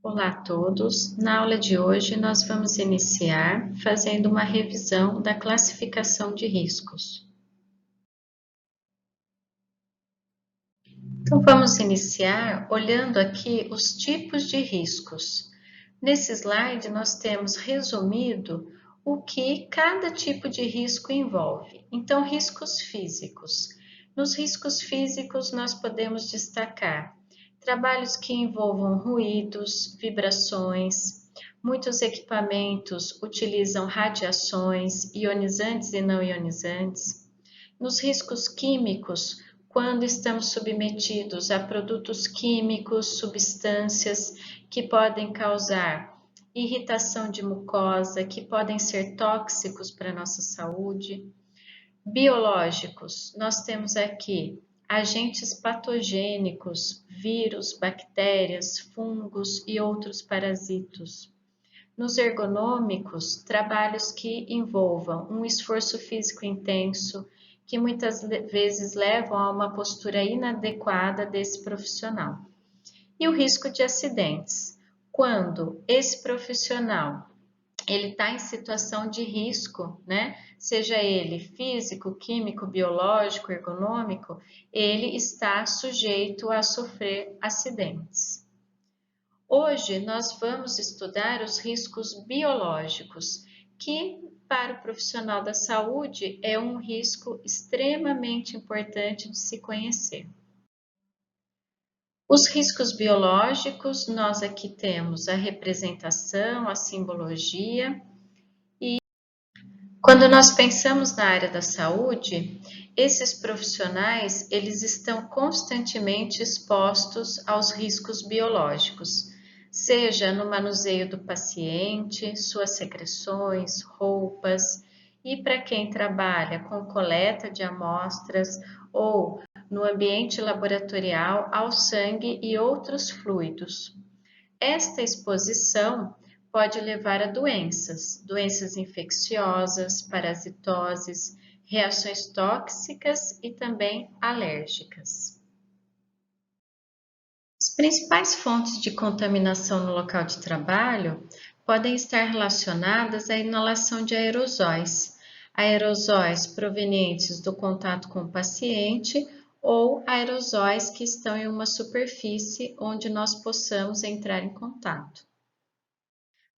Olá a todos! Na aula de hoje, nós vamos iniciar fazendo uma revisão da classificação de riscos. Então, vamos iniciar olhando aqui os tipos de riscos. Nesse slide, nós temos resumido o que cada tipo de risco envolve. Então, riscos físicos. Nos riscos físicos, nós podemos destacar trabalhos que envolvam ruídos, vibrações. Muitos equipamentos utilizam radiações ionizantes e não ionizantes. Nos riscos químicos, quando estamos submetidos a produtos químicos, substâncias que podem causar irritação de mucosa, que podem ser tóxicos para a nossa saúde. Biológicos, nós temos aqui agentes patogênicos, vírus, bactérias, fungos e outros parasitos. Nos ergonômicos, trabalhos que envolvam um esforço físico intenso, que muitas vezes levam a uma postura inadequada desse profissional. E o risco de acidentes, quando esse profissional ele está em situação de risco, né? Seja ele físico, químico, biológico, ergonômico, ele está sujeito a sofrer acidentes. Hoje nós vamos estudar os riscos biológicos, que para o profissional da saúde é um risco extremamente importante de se conhecer. Os riscos biológicos, nós aqui temos a representação, a simbologia. Quando nós pensamos na área da saúde, esses profissionais, eles estão constantemente expostos aos riscos biológicos, seja no manuseio do paciente, suas secreções, roupas, e para quem trabalha com coleta de amostras ou no ambiente laboratorial ao sangue e outros fluidos. Esta exposição pode levar a doenças infecciosas, parasitoses, reações tóxicas e também alérgicas. As principais fontes de contaminação no local de trabalho podem estar relacionadas à inalação de aerosóis provenientes do contato com o paciente ou aerosóis que estão em uma superfície onde nós possamos entrar em contato.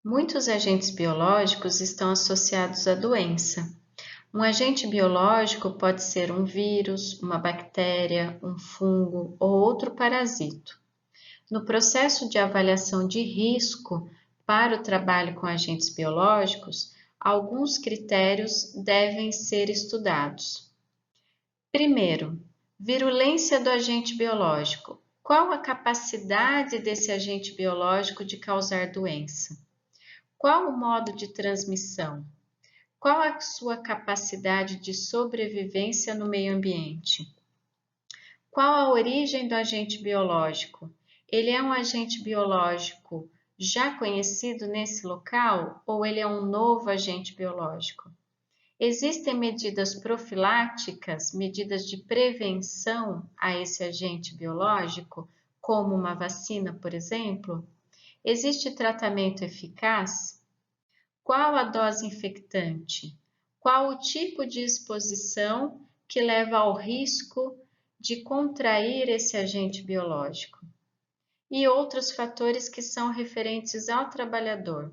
Muitos agentes biológicos estão associados à doença. Um agente biológico pode ser um vírus, uma bactéria, um fungo ou outro parasito. No processo de avaliação de risco para o trabalho com agentes biológicos, alguns critérios devem ser estudados. Primeiro, virulência do agente biológico. Qual a capacidade desse agente biológico de causar doença? Qual o modo de transmissão? Qual a sua capacidade de sobrevivência no meio ambiente? Qual a origem do agente biológico? Ele é um agente biológico já conhecido nesse local ou ele é um novo agente biológico? Existem medidas profiláticas, medidas de prevenção a esse agente biológico, como uma vacina, por exemplo? Existe tratamento eficaz? Qual a dose infectante? Qual o tipo de exposição que leva ao risco de contrair esse agente biológico? E outros fatores que são referentes ao trabalhador,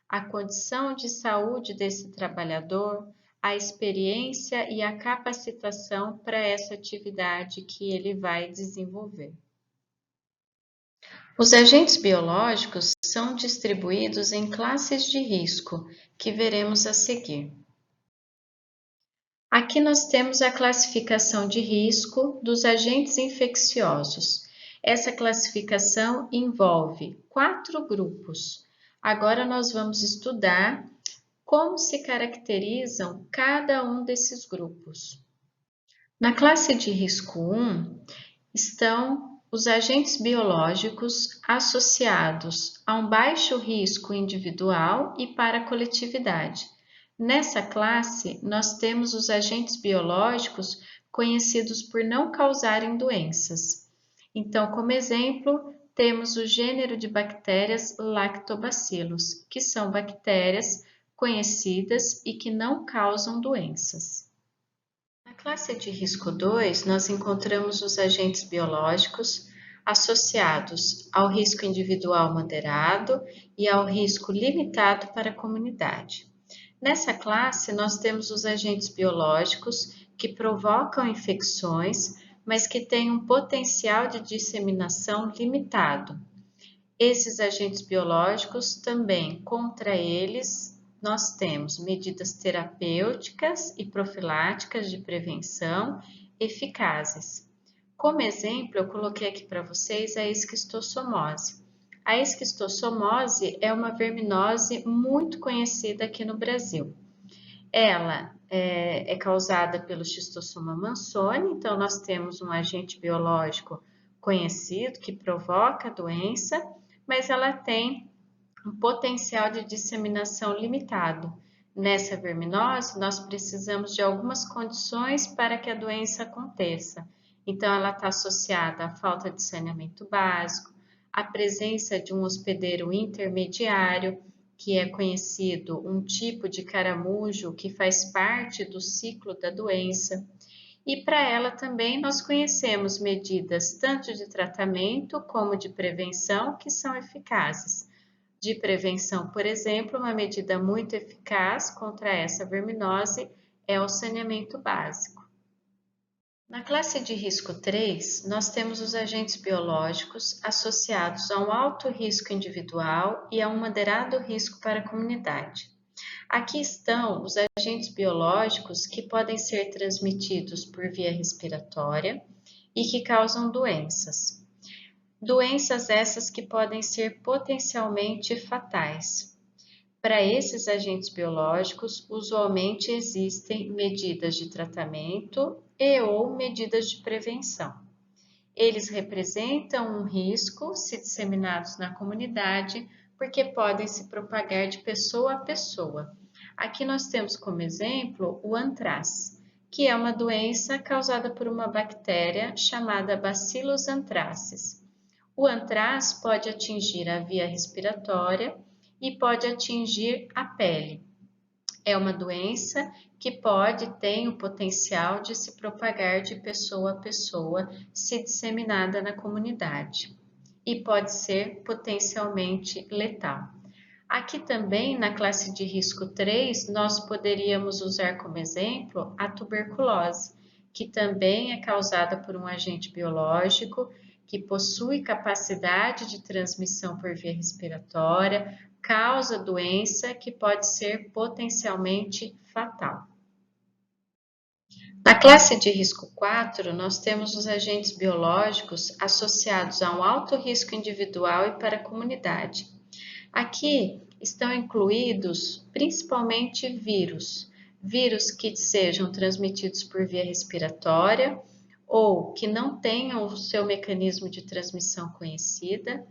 a condição de saúde desse trabalhador, a experiência e a capacitação para essa atividade que ele vai desenvolver. Os agentes biológicos são distribuídos em classes de risco, que veremos a seguir. Aqui nós temos a classificação de risco dos agentes infecciosos. Essa classificação envolve 4 grupos. Agora nós vamos estudar como se caracterizam cada um desses grupos. Na classe de risco 1 estão os agentes biológicos associados a um baixo risco individual e para a coletividade. Nessa classe, nós temos os agentes biológicos conhecidos por não causarem doenças. Então, como exemplo, temos o gênero de bactérias Lactobacillus, que são bactérias conhecidas e que não causam doenças. Na classe de risco 2, nós encontramos os agentes biológicos associados ao risco individual moderado e ao risco limitado para a comunidade. Nessa classe, nós temos os agentes biológicos que provocam infecções, mas que têm um potencial de disseminação limitado. Esses agentes biológicos também, contra eles, nós temos medidas terapêuticas e profiláticas de prevenção eficazes. Como exemplo, eu coloquei aqui para vocês a esquistossomose. A esquistossomose é uma verminose muito conhecida aqui no Brasil. Ela é causada pelo Schistosoma mansoni, então nós temos um agente biológico conhecido que provoca a doença, mas ela tem um potencial de disseminação limitado. Nessa verminose, nós precisamos de algumas condições para que a doença aconteça. Então, ela está associada à falta de saneamento básico, à presença de um hospedeiro intermediário, que é conhecido um tipo de caramujo que faz parte do ciclo da doença. E para ela também nós conhecemos medidas tanto de tratamento como de prevenção que são eficazes. De prevenção, por exemplo, uma medida muito eficaz contra essa verminose é o saneamento básico. Na classe de risco 3, nós temos os agentes biológicos associados a um alto risco individual e a um moderado risco para a comunidade. Aqui estão os agentes biológicos que podem ser transmitidos por via respiratória e que causam doenças. Doenças essas que podem ser potencialmente fatais. Para esses agentes biológicos, usualmente existem medidas de tratamento e ou medidas de prevenção. Eles representam um risco se disseminados na comunidade, porque podem se propagar de pessoa a pessoa. Aqui nós temos como exemplo o antrax, que é uma doença causada por uma bactéria chamada Bacillus anthracis. O antrax pode atingir a via respiratória e pode atingir a pele. É uma doença que tem o potencial de se propagar de pessoa a pessoa, se disseminada na comunidade, e pode ser potencialmente letal. Aqui também, na classe de risco 3, nós poderíamos usar como exemplo a tuberculose, que também é causada por um agente biológico que possui capacidade de transmissão por via respiratória, causa doença que pode ser potencialmente fatal. Na classe de risco 4, nós temos os agentes biológicos associados a um alto risco individual e para a comunidade. Aqui estão incluídos principalmente vírus que sejam transmitidos por via respiratória ou que não tenham o seu mecanismo de transmissão conhecida,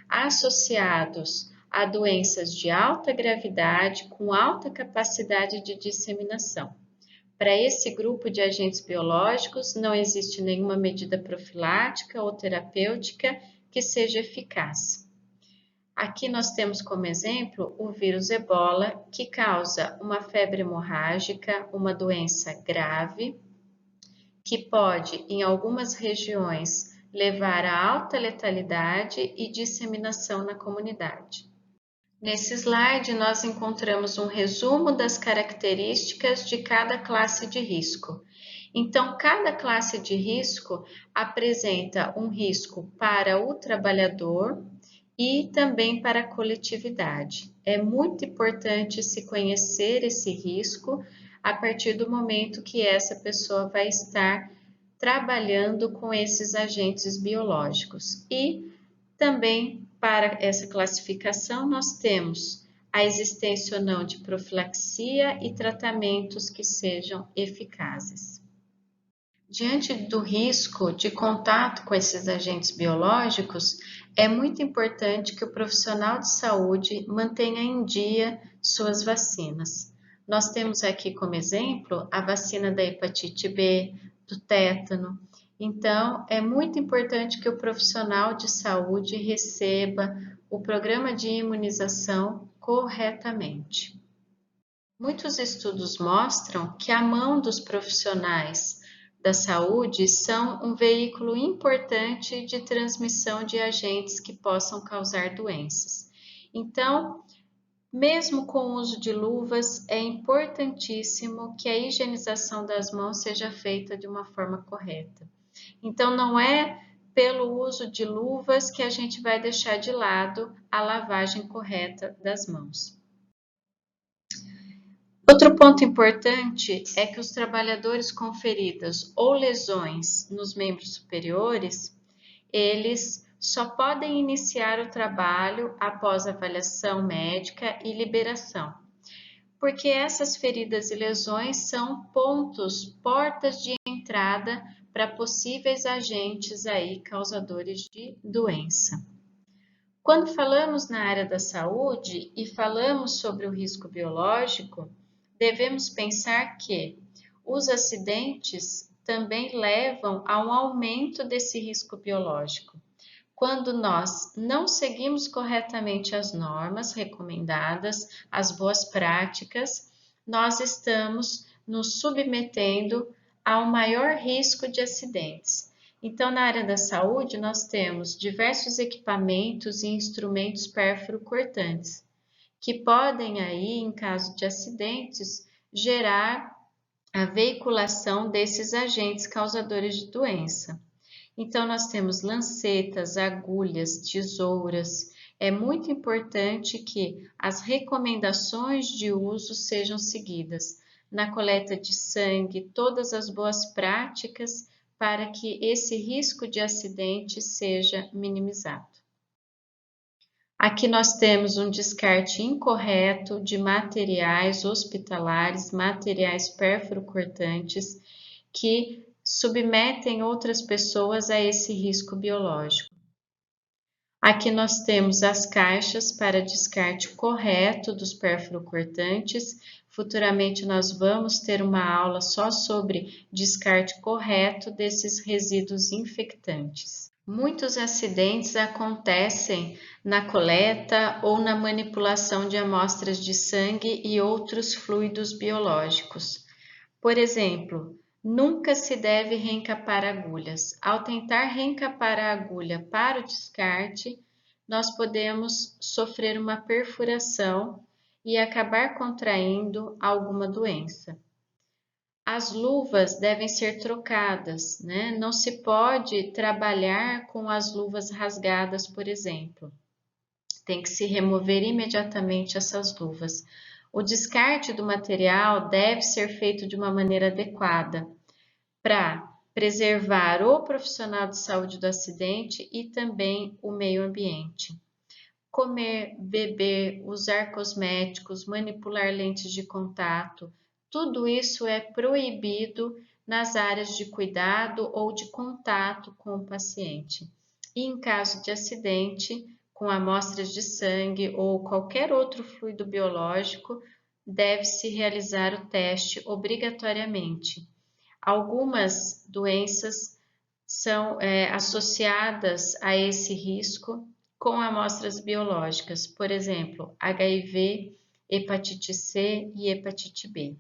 associados a doenças de alta gravidade com alta capacidade de disseminação. Para esse grupo de agentes biológicos, não existe nenhuma medida profilática ou terapêutica que seja eficaz. Aqui nós temos como exemplo o vírus Ebola, que causa uma febre hemorrágica, uma doença grave, que pode, em algumas regiões, levar a alta letalidade e disseminação na comunidade. Nesse slide, nós encontramos um resumo das características de cada classe de risco. Então, cada classe de risco apresenta um risco para o trabalhador e também para a coletividade. É muito importante se conhecer esse risco a partir do momento que essa pessoa vai estar trabalhando com esses agentes biológicos. E também para essa classificação nós temos a existência ou não de profilaxia e tratamentos que sejam eficazes. Diante do risco de contato com esses agentes biológicos, é muito importante que o profissional de saúde mantenha em dia suas vacinas. Nós temos aqui como exemplo a vacina da hepatite B, do tétano. Então, é muito importante que o profissional de saúde receba o programa de imunização corretamente. Muitos estudos mostram que a mão dos profissionais da saúde são um veículo importante de transmissão de agentes que possam causar doenças. Então, mesmo com o uso de luvas, é importantíssimo que a higienização das mãos seja feita de uma forma correta. Então, não é pelo uso de luvas que a gente vai deixar de lado a lavagem correta das mãos. Outro ponto importante é que os trabalhadores com feridas ou lesões nos membros superiores, eles só podem iniciar o trabalho após avaliação médica e liberação, porque essas feridas e lesões são portas de entrada para possíveis agentes aí causadores de doença. Quando falamos na área da saúde e falamos sobre o risco biológico, devemos pensar que os acidentes também levam a um aumento desse risco biológico. Quando nós não seguimos corretamente as normas recomendadas, as boas práticas, nós estamos nos submetendo a um maior risco de acidentes. Então, na área da saúde, nós temos diversos equipamentos e instrumentos pérfuro-cortantes, que podem aí, em caso de acidentes, gerar a veiculação desses agentes causadores de doença. Então, nós temos lancetas, agulhas, tesouras. É muito importante que as recomendações de uso sejam seguidas na coleta de sangue, todas as boas práticas para que esse risco de acidente seja minimizado. Aqui nós temos um descarte incorreto de materiais hospitalares, materiais pérfuro-cortantes que submetem outras pessoas a esse risco biológico. Aqui nós temos as caixas para descarte correto dos pérfuro-cortantes. Futuramente nós vamos ter uma aula só sobre descarte correto desses resíduos infectantes. Muitos acidentes acontecem na coleta ou na manipulação de amostras de sangue e outros fluidos biológicos. Por exemplo, nunca se deve reencapar agulhas. Ao tentar reencapar a agulha para o descarte, nós podemos sofrer uma perfuração e acabar contraindo alguma doença. As luvas devem ser trocadas, né? Não se pode trabalhar com as luvas rasgadas, por exemplo. Tem que se remover imediatamente essas luvas. O descarte do material deve ser feito de uma maneira adequada para preservar o profissional de saúde do acidente e também o meio ambiente. Comer, beber, usar cosméticos, manipular lentes de contato, tudo isso é proibido nas áreas de cuidado ou de contato com o paciente. E em caso de acidente, com amostras de sangue ou qualquer outro fluido biológico, deve-se realizar o teste obrigatoriamente. Algumas doenças são associadas a esse risco com amostras biológicas, por exemplo, HIV, hepatite C e hepatite B.